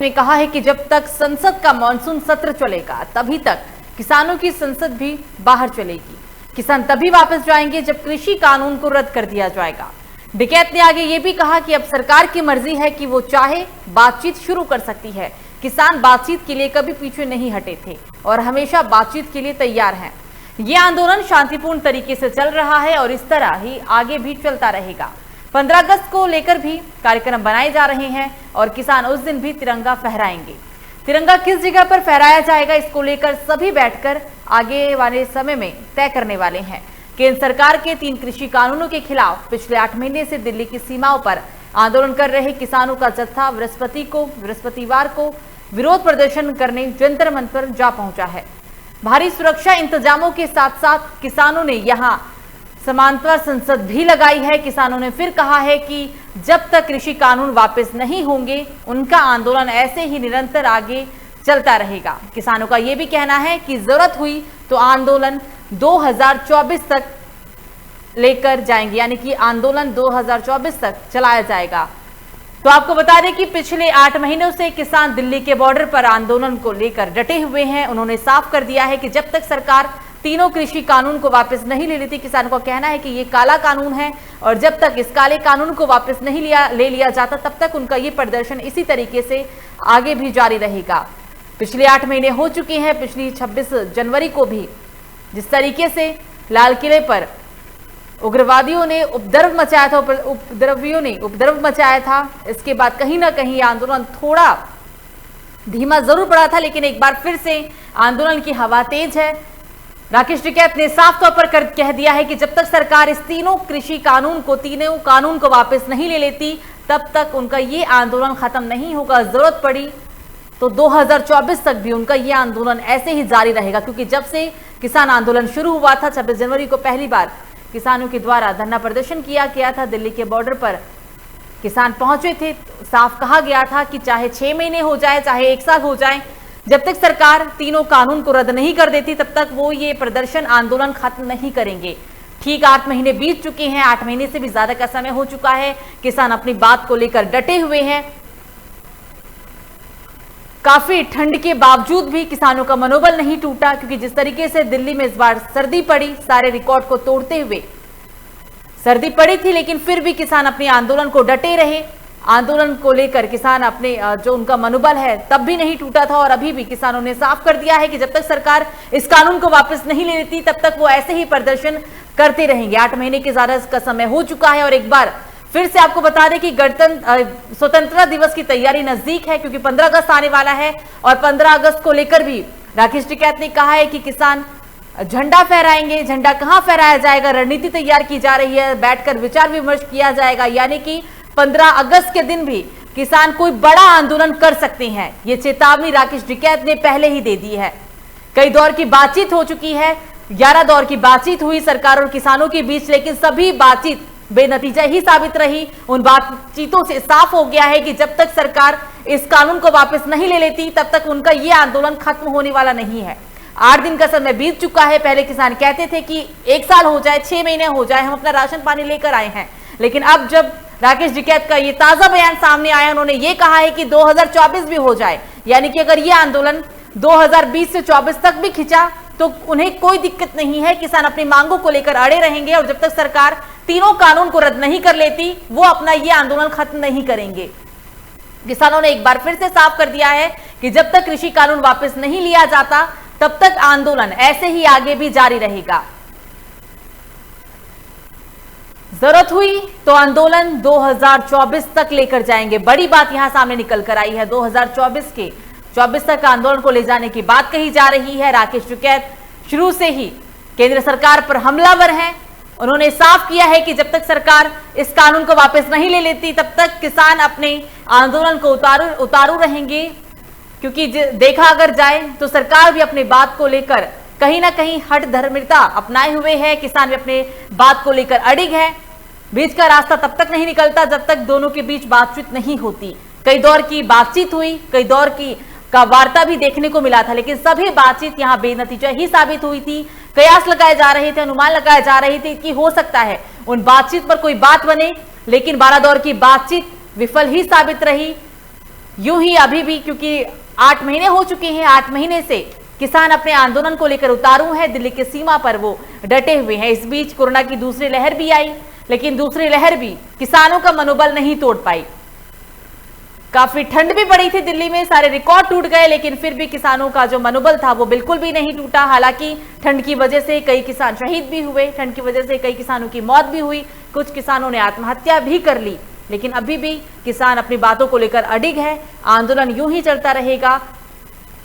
ने कहा है कि जब तक संसद का मानसून सत्र चलेगा तभी तक किसानों की संसद भी बाहर चलेगी। किसान तभी वापस जाएंगे जब कृषि कानून को रद्द कर दिया जाएगा। टिकैत ने आगे ये भी कहा कि अब सरकार की मर्जी है कि वो चाहे बातचीत शुरू कर सकती है। किसान बातचीत के लिए कभी पीछे नहीं हटे थे और हमेशा बातचीत के लिए तैयार हैं। ये आंदोलन शांतिपूर्ण तरीके से चल रहा है और इस तरह ही आगे भी चलता रहेगा। 15 अगस्त को लेकर भी कार्यक्रम बनाए जा रहे हैं और किसान उस दिन भी तिरंगा फहराएंगे। तिरंगा किस जगह पर फहराया जाएगा, इसको लेकर सभी बैठकर आगे वाले समय में तय करने वाले हैं। केंद्र सरकार के 3 कृषि कानूनों के खिलाफ पिछले 8 महीने से दिल्ली की सीमाओं पर आंदोलन कर रहे किसानों का जत्था बृहस्पतिवार को विरोध प्रदर्शन करने जंतर मंतर जा पहुंचा है। भारी सुरक्षा इंतजामों के साथ साथ किसानों ने यहां समांतर संसद भी लगाई है। किसानों ने फिर कहा है कि जब तक कृषि कानून वापस नहीं होंगे उनका आंदोलन ऐसे ही निरंतर आगे चलता रहेगा। किसानों का यह भी कहना है कि जरूरत हुई तो आंदोलन 2024 तक लेकर जाएंगे, यानी कि आंदोलन 2024 तक चलाया जाएगा। तो आपको बता दें कि पिछले 8 महीनों से किसान दिल्ली के बॉर्डर पर आंदोलन को लेकर डटे हुए हैं। उन्होंने साफ कर दिया है कि जब तक सरकार तीनों कृषि कानून को वापस नहीं ले लेती, किसानों का कहना है कि ये काला कानून है और जब तक इस काले कानून को वापस नहीं ले लिया जाता तब तक उनका ये प्रदर्शन इसी तरीके से आगे भी जारी रहेगा। पिछले 8 महीने हो चुके हैं। पिछली 26 जनवरी को भी जिस तरीके से लाल किले पर उग्रवादियों ने उपद्रव मचाया था, इसके बाद कहीं ना कहीं आंदोलन थोड़ा धीमा जरूर पड़ा था, लेकिन एक बार फिर से आंदोलन की हवा तेज है। राकेश टिकैत ने साफ तौर पर कह दिया है कि जब तक सरकार इस तीनों कानून को वापस नहीं ले लेती तब तक उनका ये आंदोलन खत्म नहीं होगा। जरूरत पड़ी तो 2024 तक भी उनका ये आंदोलन ऐसे ही जारी रहेगा, क्योंकि जब से किसान आंदोलन शुरू हुआ था 26 जनवरी को पहली बार किसानों के द्वारा धरना प्रदर्शन किया गया था। दिल्ली के बॉर्डर पर किसान पहुंचे थे। साफ कहा गया था कि चाहे 6 महीने हो जाए, चाहे 1 साल हो जाए, जब तक सरकार तीनों कानून को रद्द नहीं कर देती तब तक वो ये प्रदर्शन आंदोलन खत्म नहीं करेंगे। ठीक 8 महीने बीत चुके हैं। 8 महीने से भी ज्यादा का समय हो चुका है। किसान अपनी बात को लेकर डटे हुए हैं। काफी ठंड के बावजूद भी किसानों का मनोबल नहीं टूटा, क्योंकि जिस तरीके से दिल्ली में इस बार सर्दी पड़ी, सारे रिकॉर्ड को तोड़ते हुए सर्दी पड़ी थी, लेकिन फिर भी किसान अपने आंदोलन को डटे रहे। आंदोलन को लेकर किसान अपने जो उनका मनोबल है तब भी नहीं टूटा था और अभी भी किसानों ने साफ कर दिया है कि जब तक सरकार इस कानून को वापस नहीं ले लेती तब तक वो ऐसे ही प्रदर्शन करते रहेंगे। 8 महीने के ज्यादा का समय हो चुका है और एक बार फिर से आपको बता दें कि स्वतंत्रता दिवस की तैयारी नजदीक है, क्योंकि 15 अगस्त आने वाला है और 15 अगस्त को लेकर भी राकेश टिकैत ने कहा है कि किसान झंडा फहराएंगे। झंडा कहां फहराया जाएगा, रणनीति तैयार की जा रही है, बैठकर विचार विमर्श किया जाएगा। यानी कि 15 अगस्त के दिन भी किसान कोई बड़ा आंदोलन कर सकते हैं। ये चेतावनी राकेश टिकैत ने पहले ही दे दी है। कई दौर की बातचीत हो चुकी है, 11 दौर की बातचीत हुई सरकार और किसानों के बीच, लेकिन सभी बातचीत बेनतीजा ही साबित रही। उन बातचीतों से साफ हो गया है कि जब तक सरकार इस कानून को वापस नहीं ले लेती तब तक उनका ये आंदोलन खत्म होने वाला नहीं है। 8 दिन का समय बीत चुका है। पहले किसान कहते थे कि 1 साल हो जाए, 6 महीने हो जाए, हम अपना राशन पानी लेकर आए हैं, लेकिन अब जब राकेश टिकैत का ये ताजा बयान सामने आया, उन्होंने ये कहा है कि 2024 भी हो जाए, यानी कि अगर ये आंदोलन 2020 से 24 तक भी खिंचा तो उन्हें कोई दिक्कत नहीं है। किसान अपनी मांगों को लेकर अड़े रहेंगे और जब तक सरकार तीनों कानून को रद्द नहीं कर लेती वो अपना ये आंदोलन खत्म नहीं करेंगे। किसानों ने एक बार फिर से साफ कर दिया है कि जब तक कृषि कानून वापस नहीं लिया जाता तब तक आंदोलन ऐसे ही आगे भी जारी रहेगा। जरूरत हुई तो आंदोलन 2024 तक लेकर जाएंगे। बड़ी बात यहां सामने निकल कर आई है। 2024 तक आंदोलन को ले जाने की बात कही जा रही है। राकेश टिकैत शुरू से ही केंद्र सरकार पर हमलावर हैं। उन्होंने साफ किया है कि जब तक सरकार इस कानून को वापस नहीं ले लेती तब तक किसान अपने आंदोलन को उतारू रहेंगे, क्योंकि देखा अगर जाए तो सरकार भी अपनी बात को लेकर कहीं ना कहीं हठ धर्मिता अपनाए हुए है। किसान भी अपने बात को लेकर अड़िग है। बीच का रास्ता तब तक नहीं निकलता जब तक दोनों के बीच बातचीत नहीं होती। कई दौर की बातचीत हुई, कई दौर का वार्ता भी देखने को मिला था, लेकिन सभी बातचीत यहां बेनतीजा ही साबित हुई थी। कयास लगाए जा रहे थे, अनुमान लगाए जा रहे थे कि हो सकता है उन बातचीत पर कोई बात बने, लेकिन 12 दौर की बातचीत विफल ही साबित रही। यूं ही अभी भी, क्योंकि 8 महीने हो चुके हैं, 8 महीने से किसान अपने आंदोलन को लेकर उतारू हैं, दिल्ली की सीमा पर वो डटे हुए हैं। इस बीच कोरोना की दूसरी लहर भी आई, लेकिन दूसरी लहर भी किसानों का मनोबल नहीं तोड़ पाई। काफी ठंड भी पड़ी थी दिल्ली में, सारे रिकॉर्ड टूट गए, लेकिन फिर भी किसानों का जो मनोबल था वो बिल्कुल भी नहीं टूटा। हालांकि ठंड की वजह से कई किसान शहीद भी हुए, ठंड की वजह से कई किसानों की मौत भी हुई, कुछ किसानों ने आत्महत्या भी कर ली, लेकिन अभी भी किसान अपनी बातों को लेकर अडिग है। आंदोलन यूं ही चलता रहेगा,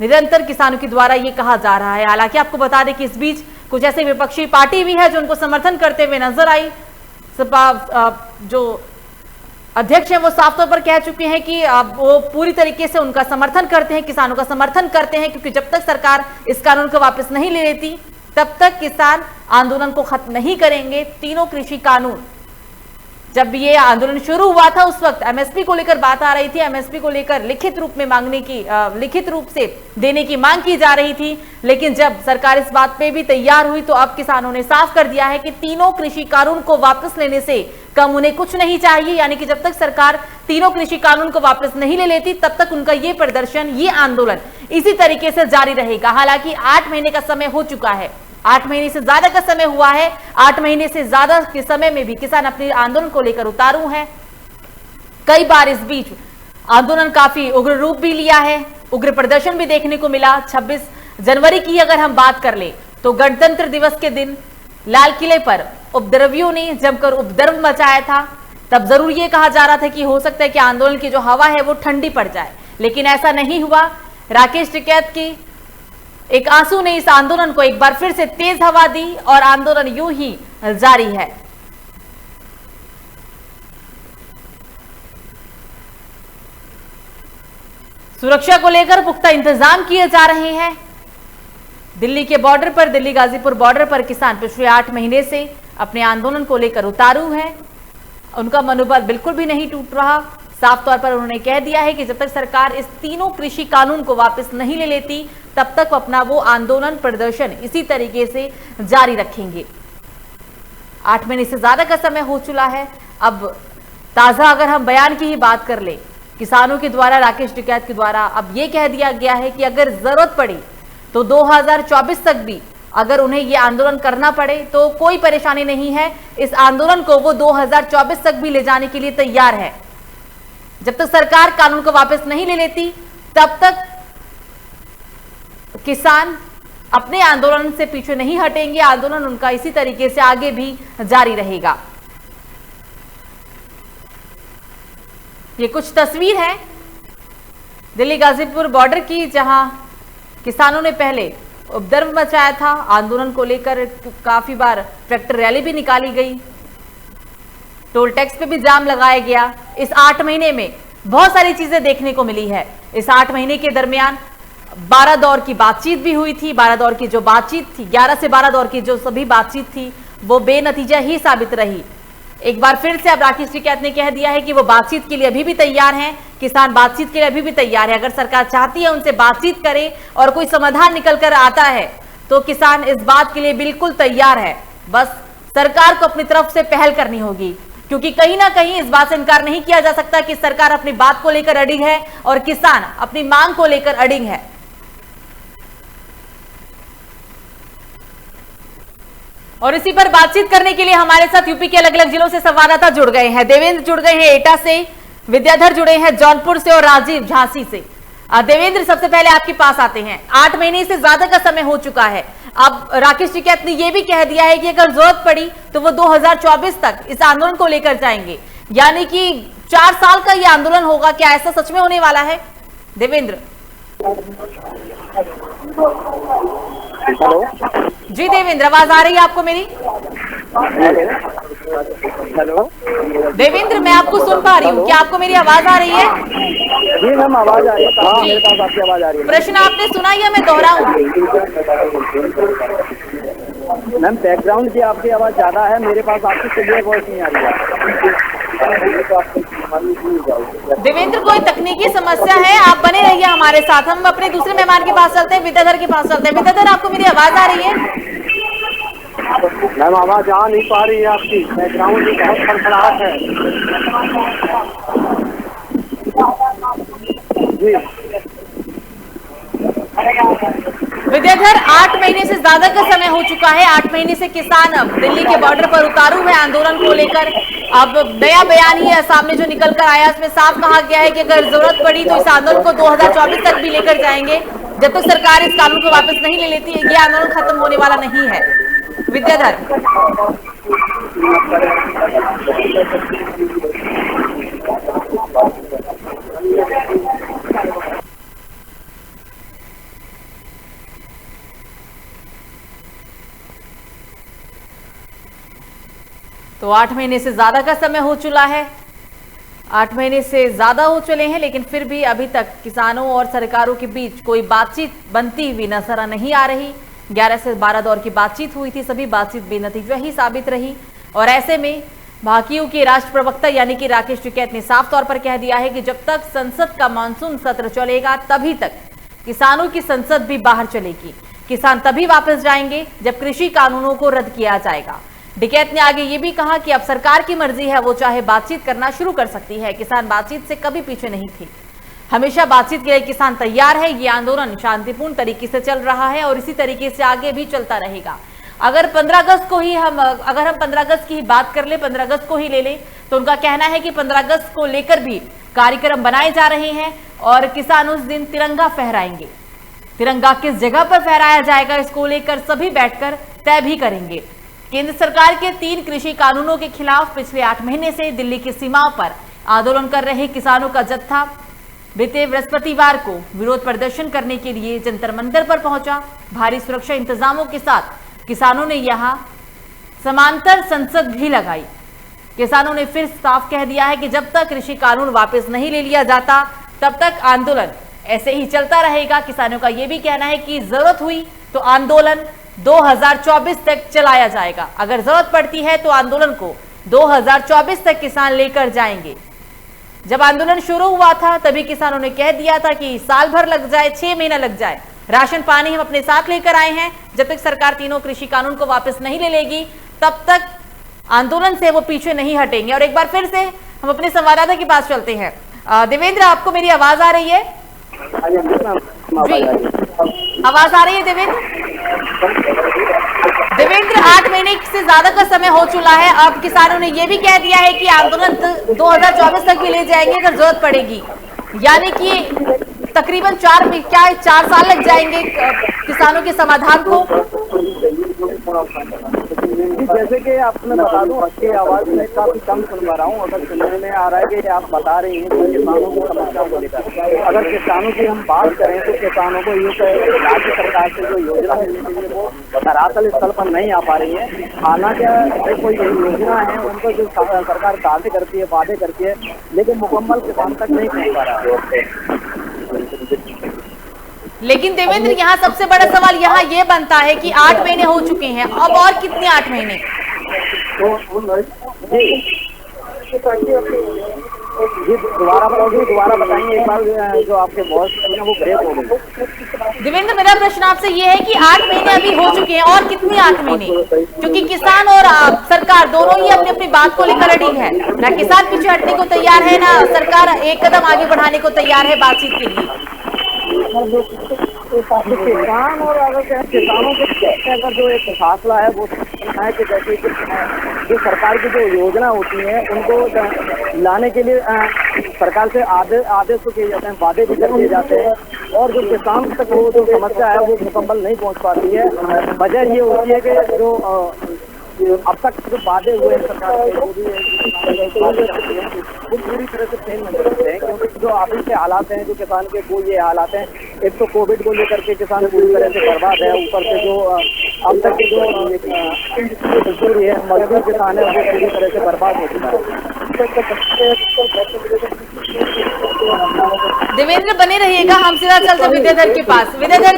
निरंतर किसानों के द्वारा ये कहा जा रहा है। हालांकि आपको बता दें कि इस बीच कुछ ऐसे विपक्षी पार्टी भी है जो उनको समर्थन करते हुए नजर आई। सपा जो अध्यक्ष हैं वो साफ तौर पर कह चुके हैं कि वो पूरी तरीके से उनका समर्थन करते हैं, किसानों का समर्थन करते हैं, क्योंकि जब तक सरकार इस कानून को वापस नहीं ले लेती तब तक किसान आंदोलन को खत्म नहीं करेंगे। तीनों कृषि कानून, जब ये आंदोलन शुरू हुआ था उस वक्त एमएसपी को लेकर बात आ रही थी, एमएसपी को लेकर लिखित रूप में मांगने की, लिखित रूप से देने की मांग की जा रही थी, लेकिन जब सरकार इस बात पे भी तैयार हुई तो अब किसानों ने साफ कर दिया है कि तीनों कृषि कानून को वापस लेने से कम उन्हें कुछ नहीं चाहिए। यानी कि जब तक सरकार तीनों कृषि कानून को वापस नहीं ले लेती तब तक उनका ये प्रदर्शन, ये आंदोलन इसी तरीके से जारी रहेगा। हालांकि 8 महीने का समय हो चुका है, 8 महीने से ज्यादा का समय हुआ है, 8 महीने से ज्यादा के समय में भी किसान अपने आंदोलन को लेकर उतारू हैं। कई बार इस बीच आंदोलन काफी उग्र रूप भी लिया है, उग्र प्रदर्शन भी देखने को मिला। 26 जनवरी की अगर हम बात कर ले तो गणतंत्र दिवस के दिन लाल किले पर उपद्रवियों ने जमकर उपद्रव मचाया था। तब जरूर ये कहा जा रहा था कि हो सकता है कि आंदोलन की जो हवा है वो ठंडी पड़ जाए, लेकिन ऐसा नहीं हुआ। राकेश टिकैत की एक आंसू ने इस आंदोलन को एक बार फिर से तेज हवा दी और आंदोलन यूं ही जारी है। सुरक्षा को लेकर पुख्ता इंतजाम किए जा रहे हैं। दिल्ली के बॉर्डर पर, दिल्ली गाजीपुर बॉर्डर पर किसान पिछले 8 महीने से अपने आंदोलन को लेकर उतारू हैं। उनका मनोबल बिल्कुल भी नहीं टूट रहा। साफ तौर पर उन्होंने कह दिया है कि जब तक सरकार इस तीनों कृषि कानून को वापस नहीं ले लेती तब तक अपना वो आंदोलन प्रदर्शन इसी तरीके से जारी रखेंगे। 8 महीने से ज्यादा का समय हो चुका है। अब ताजा अगर हम बयान की ही बात कर ले, किसानों के द्वारा, राकेश टिकैत के द्वारा अब ये कह दिया गया है कि अगर जरूरत पड़ी तो 2024 तक भी अगर उन्हें ये आंदोलन करना पड़े तो कोई परेशानी नहीं है। इस आंदोलन को वो 2024 तक भी ले जाने के लिए तैयार है। जब तक सरकार कानून को वापस नहीं ले लेती तब तक किसान अपने आंदोलन से पीछे नहीं हटेंगे। आंदोलन उनका इसी तरीके से आगे भी जारी रहेगा। ये कुछ तस्वीर है दिल्ली गाजीपुर बॉर्डर की, जहां किसानों ने पहले उपद्रव मचाया था। आंदोलन को लेकर काफी बार ट्रैक्टर रैली भी निकाली गई, टोल टैक्स पे भी जाम लगाया गया। इस 8 महीने में बहुत सारी चीजें देखने को मिली है। इस 8 महीने के दरमियान 12 दौर की बातचीत भी हुई थी। 12 दौर की जो बातचीत थी, 11 से 12 दौर की जो सभी बातचीत थी वो बेनतीजा ही साबित रही। एक बार फिर से अब राकेश टिकैत ने कह दिया है कि वो बातचीत के लिए अभी भी तैयार हैं। किसान बातचीत के लिए अभी भी तैयार है। अगर सरकार चाहती है उनसे बातचीत करे और कोई समाधान निकल कर आता है तो किसान इस बात के लिए बिल्कुल तैयार है। बस सरकार को अपनी तरफ से पहल करनी होगी, क्योंकि कहीं ना कहीं इस बात से इनकार नहीं किया जा सकता कि सरकार अपनी बात को लेकर अडिग है और किसान अपनी मांग को लेकर अडिग है। और इसी पर बातचीत करने के लिए हमारे साथ यूपी के अलग अलग जिलों से संवाददाता जुड़ गए हैं। देवेंद्र जुड़ गए हैं एटा से, विद्याधर जुड़े हैं जौनपुर से और राजीव झांसी से। देवेंद्र, सबसे पहले आपके पास आते हैं। 8 महीने से ज्यादा का समय हो चुका है। अब राकेश टिकैत ने यह भी कह दिया है कि अगर जरूरत पड़ी तो वो 2024 तक इस आंदोलन को लेकर जाएंगे, यानी कि 4 साल का यह आंदोलन होगा। क्या ऐसा सच में होने वाला है देवेंद्र? हेलो जी देवेंद्र, आवाज आ रही है आपको मेरी? हेलो देवेंद्र, मैं आपको सुन पा रही हूँ, क्या आपको मेरी आवाज आ रही है? जी मैम, आवाज आ रही है। हाँ, मेरे पास आपकी आवाज आ रही है। प्रश्न आपने सुना या मैं दोहराऊं? मैम, बैकग्राउंड की आपकी आवाज ज्यादा है, मेरे पास आपकी क्लियर वॉइस नहीं आ रही है। देवेंद्र, कोई तकनीकी समस्या है? आप बने रहिए हमारे साथ, हम अपने दूसरे मेहमान के पास चलते हैं, विद्याधर के पास चलते हैं। विद्याधर, आपको मेरी आवाज आ रही है? मैम, आवाज आ नहीं पा रही है आपकी, बैकग्राउंड की बहुत खड़खड़ाहट है। विद्याधर, 8 महीने से ज्यादा का समय हो चुका है। 8 महीने से किसान अब दिल्ली के बॉर्डर पर उतारू है आंदोलन को लेकर। अब नया बयान ही सामने जो निकल कर आया, उसमें साफ कहा गया है कि अगर जरूरत पड़ी तो इस आंदोलन को 2024 तक भी लेकर जाएंगे। जब तक सरकार इस कानून को वापस नहीं ले लेती ये आंदोलन खत्म होने वाला नहीं है। विद्याधर, तो 8 महीने से ज्यादा का समय हो चुका है। 8 महीने से ज्यादा हो चले हैं, लेकिन फिर भी अभी तक किसानों और सरकारों के बीच कोई बातचीत बनती हुई नजर नहीं आ रही। 11 से 12 दौर की बातचीत हुई थी, सभी बातचीत बेनतीजा ही साबित रही। और ऐसे में भाकियू के राष्ट्र प्रवक्ता यानी कि राकेश टिकैत ने साफ तौर पर कह दिया है कि जब तक संसद का मानसून सत्र चलेगा तभी तक किसानों की संसद भी बाहर चलेगी। किसान तभी वापस जाएंगे जब कृषि कानूनों को रद्द किया जाएगा। टिकैत ने आगे ये भी कहा कि अब सरकार की मर्जी है, वो चाहे बातचीत करना शुरू कर सकती है। किसान बातचीत से कभी पीछे नहीं थे, हमेशा बातचीत के लिए किसान तैयार है। ये आंदोलन शांतिपूर्ण तरीके से चल रहा है और इसी तरीके से आगे भी चलता रहेगा। अगर 15 अगस्त को ही हम 15 अगस्त की ही बात कर ले, 15 अगस्त को ही ले लें, तो उनका कहना है कि 15 अगस्त को लेकर भी कार्यक्रम बनाए जा रहे हैं और किसान उस दिन तिरंगा फहराएंगे। तिरंगा किस जगह पर फहराया जाएगा इसको लेकर सभी बैठकर तय भी करेंगे। केंद्र सरकार के 3 कृषि कानूनों के खिलाफ पिछले 8 महीने से दिल्ली की सीमाओं पर आंदोलन कर रहे किसानों का जत्था बीते बृहस्पतिवार को विरोध प्रदर्शन करने के लिए जंतर मंतर पर पहुंचा। भारी सुरक्षा इंतजामों के साथ किसानों ने यहां समांतर संसद भी लगाई। किसानों ने फिर साफ कह दिया है कि जब तक कृषि कानून वापस नहीं ले लिया जाता तब तक आंदोलन ऐसे ही चलता रहेगा। किसानों का यह भी कहना है कि जरूरत हुई तो आंदोलन 2024 तक चलाया जाएगा। अगर जरूरत पड़ती है तो आंदोलन को 2024 तक किसान लेकर जाएंगे। जब आंदोलन शुरू हुआ था तभी किसानों ने कह दिया था कि साल भर लग जाए, 6 महीना लग जाए, राशन पानी हम अपने साथ लेकर आए हैं। जब तक सरकार तीनों कृषि कानून को वापस नहीं ले लेगी तब तक आंदोलन से वो पीछे नहीं हटेंगे। और एक बार फिर से हम अपने संवाददाता के पास चलते हैं। देवेंद्र, आपको मेरी आवाज आ रही है? जी, आवाज आ रही है देवेंद्र, 8 महीने से ज्यादा का समय हो चुका है। अब किसानों ने यह भी कह दिया है कि आंदोलन 2024 तक भी ले जाएंगे अगर जरूरत पड़ेगी, यानी कि तकरीबन 4 साल लग जाएंगे किसानों के समाधान को। जैसे कि आपको मैं बता दूं, आपकी आवाज में काफी कम सुन पा रहा हूँ। अगर सुनने में आ रहा है कि आप बता रही हैं कि किसानों की समस्याओं को लेकर, अगर किसानों की हम बात करें तो किसानों को ये राज्य सरकार से जो योजना मिलनी चाहिए वो धरातल स्थल पर नहीं आ पा रही है। हालांकि कोई योजना है उनको जो सरकार दावे करती है, वादे करती है, लेकिन मुकम्मल किसान तक नहीं पहुँच पा रहा है। लेकिन देवेंद्र, यहाँ सबसे बड़ा सवाल यहाँ ये बनता है कि 8 महीने हो चुके हैं, अब और कितने 8 महीने? जी दोबारा बताएंगे एक बार, जो आपके बॉस है वो ब्रेक हो गए। देवेंद्र, मेरा प्रश्न आपसे ये है कि 8 महीने अभी हो चुके हैं और कितने 8 महीने? क्योंकि किसान और सरकार दोनों ही अपनी अपनी बात को लेकर अड़ी है। ना किसान पीछे हटने को तैयार है, ना सरकार एक कदम आगे बढ़ाने को तैयार है बातचीत के लिए। किसान और अगर किसानों के अगर जो एक फासला है वो है कि जैसे जो सरकार की जो योजना होती है उनको लाने के लिए सरकार से आदेश तो किए जाते हैं, वादे भी कर दिए जाते हैं, और जो किसान तक वो जो समस्या है वो मुकम्मल नहीं पहुंच पाती है। वजह ये होती है कि जो अब तक जो वादे हुए हैं सरकार के वो पूरी तरह से फेल नहीं होते हैं, क्योंकि जो अभी के हालात हैं, जो किसान के वो ये हालात हैं, एक तो कोविड को लेकर के किसान पूरी तरह से बर्बाद है, ऊपर से जो अब तक के जो मजदूर है, मजदूर किसान है वो पूरी तरह से बर्बाद हो चुका है। देवेंद्र, बने रहिएगा, हम सीधा चलते विद्याधर के पास। विद्याधर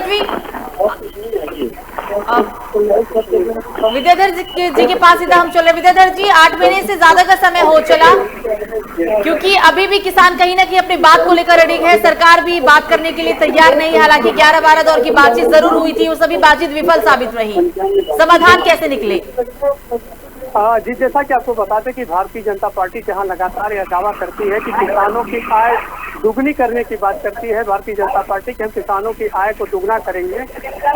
जी के पास सीधा हम चले। विद्याधर जी, 8 महीने से ज्यादा का समय हो चला, क्योंकि अभी भी किसान कहीं ना कहीं अपनी बात को लेकर अड़िग है, सरकार भी बात करने के लिए तैयार नहीं है। हालांकि 11-12 दौर की बातचीत जरूर हुई थी, वो सभी बातचीत विफल साबित रही। समाधान कैसे निकले? जी, जैसा कि आपको बताते कि भारतीय जनता पार्टी जहां लगातार यह दावा करती है कि किसानों की आय दुगनी करने की बात करती है भारतीय जनता पार्टी कि हम किसानों की आय को दुगना करेंगे।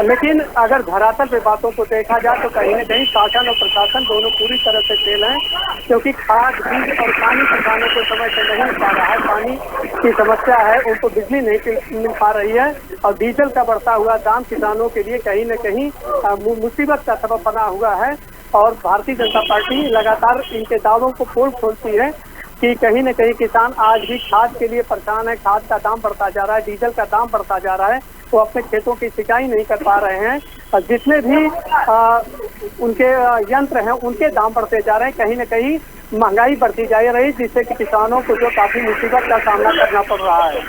लेकिन अगर धरातल पे बातों को देखा जाए तो कहीं न कहीं शासन और प्रशासन दोनों पूरी तरह से फेल हैं, क्योंकि खाद, बीज और पानी किसानों को समय से नहीं मिल पा रहा है। पानी की समस्या है, उनको बिजली नहीं मिल पा रही है और डीजल का बढ़ता हुआ दाम किसानों के लिए कहीं न कहीं मुसीबत का सबब बना हुआ है। और भारतीय जनता पार्टी लगातार इनके दावों को पोल खोलती है कि कहीं न कहीं किसान आज भी खाद के लिए परेशान है। खाद का दाम बढ़ता जा रहा है, डीजल का दाम बढ़ता जा रहा है, वो अपने खेतों की सिंचाई नहीं कर पा रहे हैं और जितने भी उनके यंत्र हैं उनके दाम बढ़ते जा रहे हैं। कहीं न कहीं महंगाई बढ़ती जा रही है, जिससे कि किसानों को जो काफी मुसीबत का सामना करना पड़ रहा है।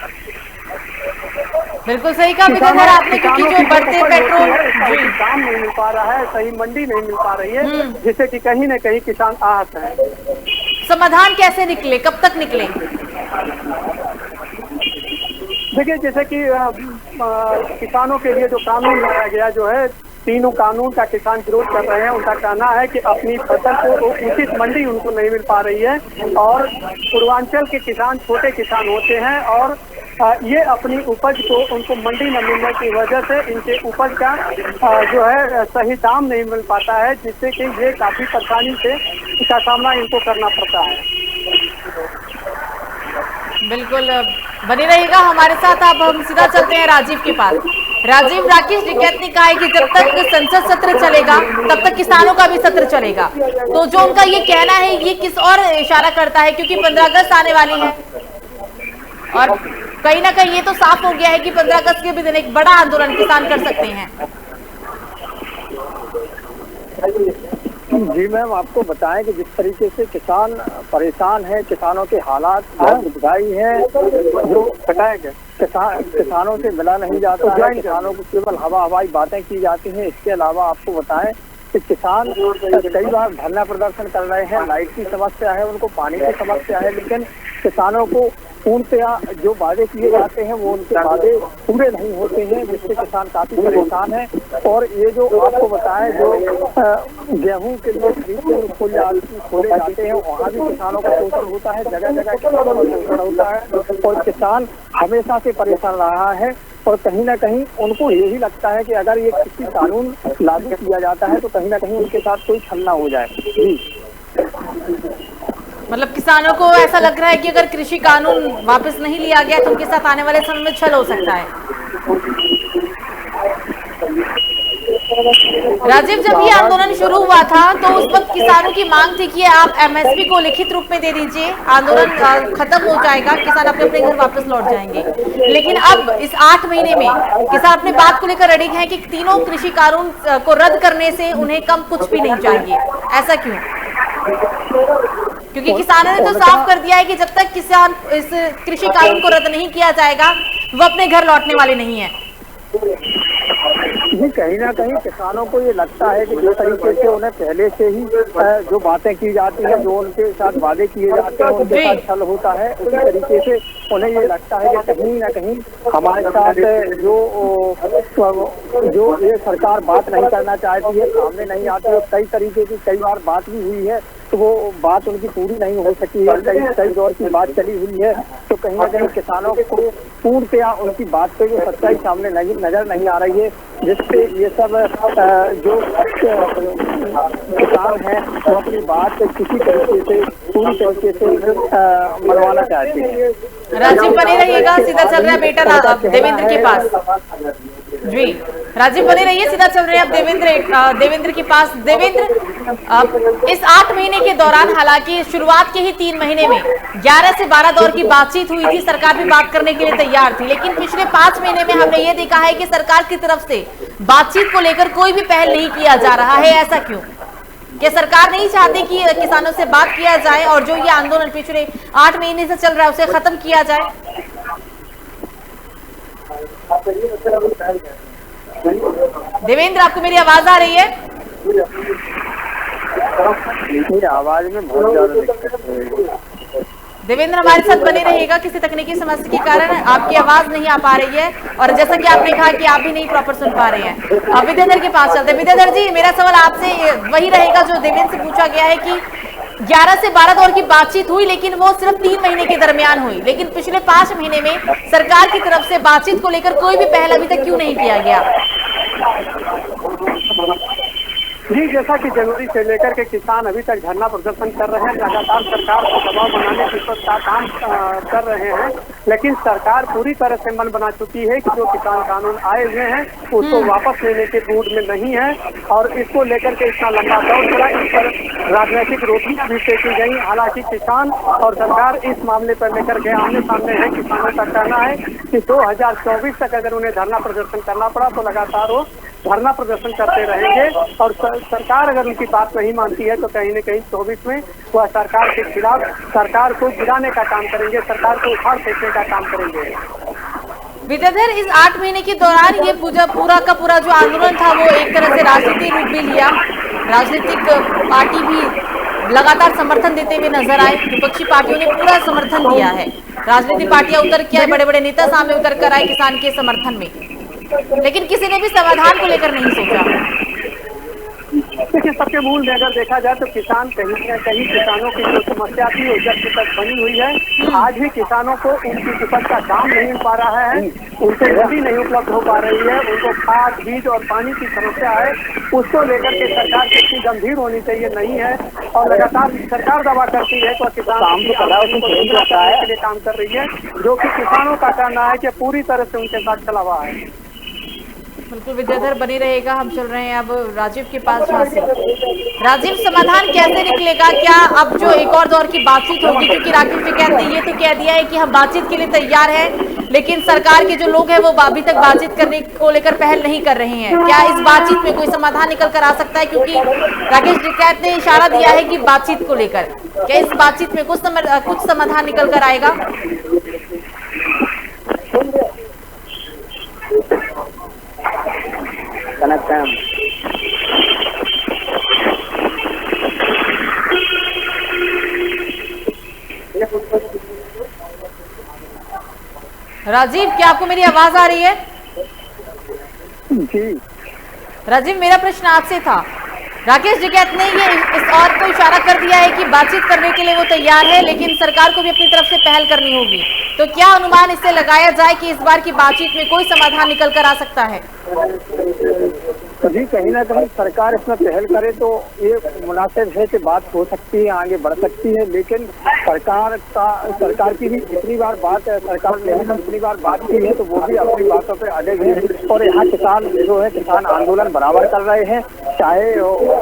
बिल्कुल सही कहा विद्याधर आपने, क्योंकि जो बढ़ते पेट्रोल दाम नहीं मिल पा रहा है, सही मंडी नहीं मिल पा रही है, जिससे कि कहीं न कहीं किसान आहत है। समाधान कैसे निकले, कब तक निकले? देखिए, जैसे कि किसानों के लिए जो कानून लाया गया जो है, तीनों कानून का किसान विरोध कर रहे हैं। उनका कहना है कि अपनी फसल को उचित मंडी उनको नहीं मिल पा रही है और पूर्वांचल के किसान छोटे किसान होते हैं और ये अपनी उपज को उनको मंडी न मिलने की वजह से इनके उपज का जो है सही दाम नहीं मिल पाता है, जिससे कि ये काफी परेशानी से इसका सामना इनको करना पड़ता है। बिल्कुल बने रहेगा हमारे साथ। अब हम सीधा चलते हैं राजीव के पास। राजीव, राकेश टिकैत ने कहा है कि जब तक संसद सत्र चलेगा तब तक किसानों का भी सत्र चलेगा। तो जो उनका ये कहना है ये किस और इशारा करता है, क्योंकि 15 अगस्त आने वाली है और कहीं ना कहीं ये तो साफ हो गया है कि 15 अगस्त के भी दिन एक बड़ा आंदोलन किसान कर सकते हैं। जी मैम, आपको बताएं कि जिस तरीके से किसान परेशान है, किसानों के हालात बहुत दुखदाई हैं, जो किसानों से मिला नहीं जाता है, किसानों को केवल हवाई बातें की जाती हैं। इसके अलावा आपको बताएं कि किसान कई बार धरना प्रदर्शन कर रहे हैं, लाइट की समस्या है, उनको पानी की समस्या है, लेकिन किसानों को पूर्णतया जो वादे किए जाते हैं वो उनके वादे पूरे नहीं होते हैं, जिससे किसान काफी परेशान है। और ये जो आपको बताएं, जो गेहूं के लिए खोले जाते हैं वहाँ भी किसानों का शोषण होता है, जगह जगह किसानों का शोषण होता है और किसान हमेशा से परेशान रहा है। और कहीं ना कहीं उनको यही लगता है कि अगर ये किसी कानून लागू किया जाता है तो कहीं ना कहीं उनके साथ कोई छल ना हो जाए। जी, मतलब किसानों को ऐसा लग रहा है कि अगर कृषि कानून वापस नहीं लिया गया तो उनके साथ आने वाले समय में छल हो सकता है। राजीव, जब ये आंदोलन शुरू हुआ था तो उस वक्त किसानों की मांग थी कि आप एमएसपी को लिखित रूप में दे दीजिए, आंदोलन खत्म हो जाएगा, किसान अपने अपने घर वापस लौट जाएंगे। लेकिन अब इस 8 महीने में किसान अपने बात को लेकर अड़िग हैं कि तीनों कृषि कानून को रद्द करने से उन्हें कम कुछ भी नहीं चाहिए। ऐसा क्यों? क्योंकि किसानों ने तो साफ कर दिया है कि जब तक किसान इस कृषि कानून को रद्द नहीं किया जाएगा वो अपने घर लौटने वाले नहीं है। जी, कहीं ना कहीं किसानों को ये लगता है कि जिस तरीके से उन्हें पहले से ही जो बातें की जाती हैं, जो उनके साथ वादे किए जाते हैं, उनके साथ छल होता है, उस तरीके से उन्हें ये लगता है कि कहीं ना कहीं हमारे साथ जो ये सरकार बात नहीं करना चाहती है, सामने नहीं आती है। कई तरीके की कई बार बात भी हुई है तो वो बात उनकी पूरी नहीं हो सकी है, कई दौर की बात चली हुई है। तो कहीं ना कहीं किसानों को पूर्णतया उनकी बात पे जो सच्चाई सामने नजर नहीं आ रही है, जिससे ये सब जो किसान हैं वो अपनी बात किसी तरीके से पूरी तरीके से मनवाना चाहते हैं। राजीव, बने रहिएगा, सीधा चल रहा है बेटा देवेंद्र के पास। जी राजीव, बने रहिए, सीधा चल रहे हैं अब देवेंद्र के पास। देवेंद्र, इस 8 महीने के दौरान, हालांकि शुरुआत के ही 3 महीने में 11 से 12 दौर की बातचीत हुई थी, सरकार भी बात करने के लिए तैयार थी, लेकिन पिछले 5 महीने में हमने ये देखा है कि सरकार की तरफ से बातचीत को लेकर कोई भी पहल नहीं किया जा रहा है। ऐसा क्यों? क्या सरकार नहीं चाहती कि किसानों से बात किया जाए और जो ये आंदोलन पिछले 8 महीने से चल रहा है उसे खत्म किया जाए? देवेंद्र, आपको मेरी आवाज आ रही है? मेरी आवाज में बहुत ज्यादा दिक्कत है। देवेंद्र हमारे साथ बने रहेगा, किसी तकनीकी समस्या के कारण आपकी आवाज नहीं आ पा रही है और जैसा कि आपने कहा कि आप भी नहीं प्रॉपर सुन पा रहे हैं। अब विद्याधर के पास चलते हैं। विद्याधर जी, मेरा सवाल आपसे वही रहेगा जो देवेंद्र से पूछा गया है कि 11 से 12 दौर की बातचीत हुई, लेकिन वो सिर्फ 3 महीने के दरमियान हुई। लेकिन पिछले 5 महीने में सरकार की तरफ से बातचीत को लेकर कोई भी पहल अभी तक क्यों नहीं किया गया? जी, जैसा कि जनवरी से लेकर के किसान अभी तक धरना प्रदर्शन कर रहे हैं, लगातार सरकार को दबाव बनाने की काम कर रहे हैं, लेकिन सरकार पूरी तरह से मन बना चुकी है कि जो किसान कानून आए हुए हैं उसको वापस लेने के मूड में नहीं है। और इसको लेकर के इतना लंबा दौर चला, इस पर राजनीतिक रोटियां भी सेकी गई। हालांकि किसान और सरकार इस मामले पर लेकर के आमने सामने है। किसानों का कहना है कि 2024 तक अगर उन्हें धरना प्रदर्शन करना पड़ा तो लगातार वो धरना प्रदर्शन करते रहेंगे। और सरकार अगर उनकी बात नहीं मानती है तो कहीं न कहीं 24 में वह सरकार के खिलाफ सरकार को गिराने का काम करेंगे, सरकार को उखाड़ फेंकने का काम करेंगे। विद्याधर, इस 8 महीने के दौरान ये पूरा का पूरा जो आंदोलन था वो एक तरह से राजनीतिक रूप भी लिया। राजनीतिक पार्टी भी लगातार समर्थन देते हुए नजर आए। विपक्षी पार्टियों ने पूरा समर्थन दिया है। राजनीतिक पार्टियां उतर के आए, बड़े बड़े नेता सामने उतर कर आए किसान के समर्थन में, लेकिन किसी ने भी समाधान को लेकर नहीं सोचा। देखिए, सबके मूल में अगर देखा जाए तो किसान कहीं न कहीं किसानों की जो समस्या थी वो जब तक बनी हुई है। आज भी किसानों को उनकी उपज का दाम नहीं मिल पा रहा है, उनसे नदी नहीं उपलब्ध हो पा रही है, उनको खाद, बीज और पानी की समस्या है। उसको लेकर के सरकार कितनी गंभीर होनी चाहिए नहीं है, और लगातार सरकार दावा करती है तो किसान के लिए काम कर रही है, जो कि किसानों का कहना है कि पूरी तरह से उनके साथ चला हुआ है। बिल्कुल विद्याधर, बनी रहेगा। हम चल रहे हैं अब राजीव के पास। राजीव, समाधान कैसे निकलेगा? क्या अब जो एक और दौर की बातचीत होगी? क्योंकि राकेश टिकैत ने ये तो कह दिया है कि हम बातचीत के लिए तैयार हैं, लेकिन सरकार के जो लोग हैं वो अभी तक बातचीत करने को लेकर पहल नहीं कर रहे हैं। क्या इस बातचीत में कोई समाधान निकल कर आ सकता है? क्योंकि राकेश टिकैत ने इशारा दिया है कि बातचीत को लेकर, क्या इस बातचीत में कुछ समाधान निकल कर आएगा? राजीव, क्या आपको मेरी आवाज आ रही है? जी राजीव, मेरा प्रश्न आपसे था। राकेश टिकैत ने ये इस और को इशारा कर दिया है कि बातचीत करने के लिए वो तैयार है, लेकिन सरकार को भी अपनी तरफ से पहल करनी होगी। तो क्या अनुमान इससे लगाया जाए कि इस बार की बातचीत में कोई समाधान निकल कर आ सकता है? जी, कहीं ना कहीं सरकार इसमें पहल करे तो ये मुनासिब है कि बात हो सकती है, आगे बढ़ सकती है। लेकिन सरकार की भी जितनी बार बात है, सरकार ने जितनी बार बात की है तो वो भी अपनी बातों पे अड़े हुए हैं। और यहाँ किसान जो है किसान आंदोलन बराबर कर रहे हैं, चाहे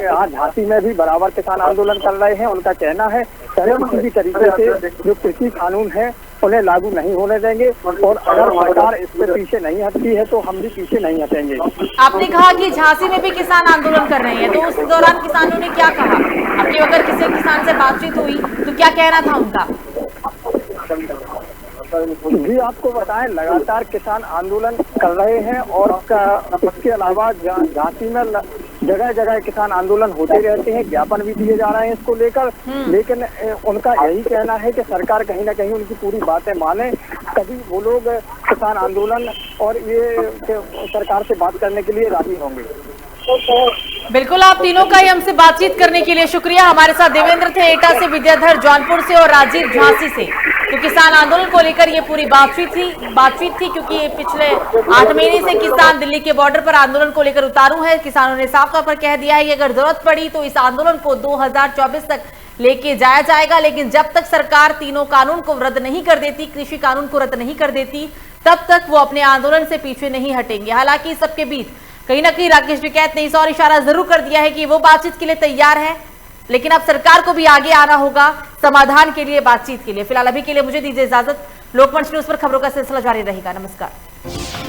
यहाँ झांसी में भी बराबर किसान आंदोलन कर रहे हैं। उनका कहना है किसी भी तरीके से जो कृषि कानून है उन्हें लागू नहीं होने देंगे, और अगर सरकार इससे पीछे नहीं हटती है तो हम भी पीछे नहीं हटेंगे। आपने कहा कि झांसी में भी किसान आंदोलन कर रहे हैं, तो उस दौरान किसानों ने क्या कहा? आपकी अगर किसी किसान से बातचीत हुई तो क्या कहना था उनका? जी, आपको बताएं, लगातार किसान आंदोलन कर रहे हैं, और उसके अलावा झांसी में जगह जगह किसान आंदोलन होते रहते हैं, ज्ञापन भी दिए जा रहे हैं इसको लेकर। लेकिन उनका यही कहना है कि सरकार कहीं ना कहीं उनकी पूरी बातें माने, तभी वो लोग किसान आंदोलन और ये सरकार से बात करने के लिए राजी होंगे। बिल्कुल, आप तीनों का ही हमसे बातचीत करने के लिए शुक्रिया। हमारे साथ देवेंद्र थे एटा से, विद्याधर जौनपुर से और राजीव झांसी से। तो किसान आंदोलन को लेकर ये पूरी बातचीत थी क्योंकि पिछले 8 महीने से किसान दिल्ली के बॉर्डर पर आंदोलन को लेकर उतारू है। किसानों ने साफ तौर पर कह दिया है कि अगर जरूरत पड़ी तो इस आंदोलन को 2024 तक लेके जाया जाएगा, लेकिन जब तक सरकार तीनों कानून को रद्द नहीं कर देती, कृषि कानून को रद्द नहीं कर देती, तब तक वो अपने आंदोलन से पीछे नहीं हटेंगे। हालांकि सबके बीच कहीं ना कहीं राकेश टिकैत ने इस और इशारा जरूर कर दिया है कि वो बातचीत के लिए तैयार है, लेकिन अब सरकार को भी आगे आना होगा समाधान के लिए, बातचीत के लिए। फिलहाल अभी के लिए मुझे दीजिए इजाजत। लोकमंच न्यूज पर खबरों का सिलसिला जारी रहेगा। नमस्कार।